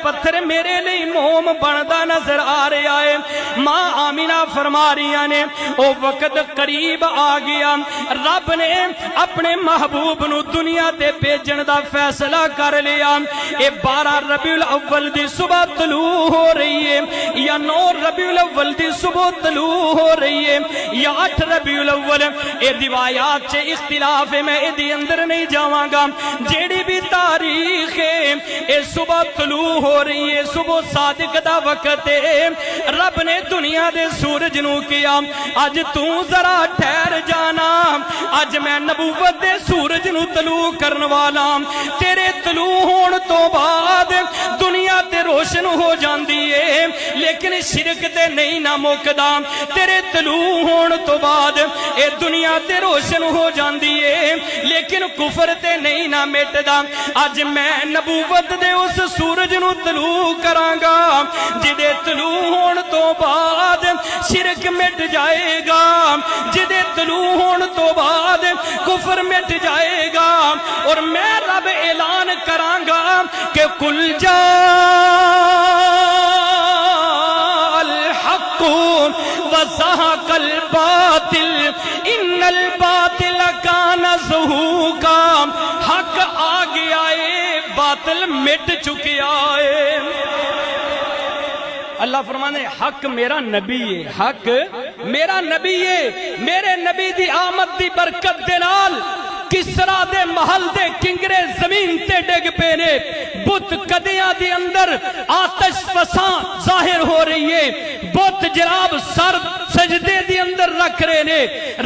پتھر میرے لئی موم بندا نظر آ رہا ہے۔ ماں آمینہ فرما رہی نے او وقت قریب آ گیا، رب نے اپنے محبوب نو دنیا تے بھیجن دا فیصلہ کر لیا۔ اے 12 ربیع الاول دی صبح طلوع ہو رہی ہے، یا 9 ربیع الاول دی صبح طلوع ہو رہی ہے، یا 8 ربیع الاول، اے روایات سے اختلاف ہے، میں ادھی اندر نہیں جاواں گا۔ جیڑی بھی تاریخ ہے اے صبح طلوع ہو رہی ہے، صبح صادق دا وقت ہے۔ رب نے دنیا دے سورج نو کیا اج تو ذرا ٹھہر جانا، اج میں نبوت دے سورج نو طلوع کرن والا، تیرے طلوع ہون تو بعد دنیا تے روشن ہو جاندی ہے، لیکن شرک تے نہیں نہ مکدا، تیرے طلوع ہون تو بعد اے دنیا تے روشن ہو جاندی ہے، لیکن کفر تے نہیں نہ مٹدا۔ اج میں نبوت دے اس سورج نو طلوع کراں گا جدے طلوع ہون تو بعد شرک مٹ جائے گا، جدے طلوع ہون تو بعد کفر مٹ جائے گا، اور میں رب اعلان کراں گا کہ کل جاء الحق وزهق الباطل ان الباطل کان زہوقا، حق آ گیا ہے، باطل مٹ چکیا ہے۔ اللہ فرمانے حق میرا نبی ہے، حق میرا نبی ہے، میرے نبی دی آمد دی برکت دے نال کسرا دے محل دے کنگرے زمین تے ڈگ پے نے، بت کدیاں دی اندر آتش فساں ظاہر ہو رہی ہے، بت جناب سر سجدے دی اندر رکھ رہے نے۔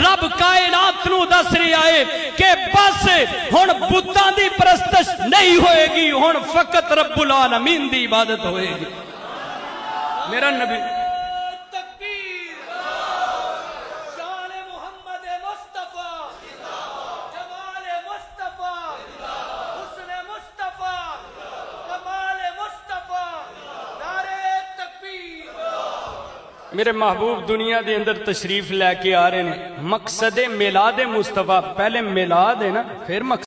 رب کائنات نو دس رہا ہے کہ بس ہن بتاں دی پرستش نہیں ہوئے گی، ہن فقط رب العالمین دی عبادت ہوئے گی۔ میرا نبی تکبیر، شان محمد مصطفیٰ، جمال مصطفیٰ، حسن مصطفیٰ، کمال مصطفیٰ، نعرہ تکبیر۔ میرے محبوب دنیا دے اندر تشریف لے کے آ رہے ہیں، مقصد میلاد مصطفیٰ، پہلے میلاد ہے نا پھر مقصد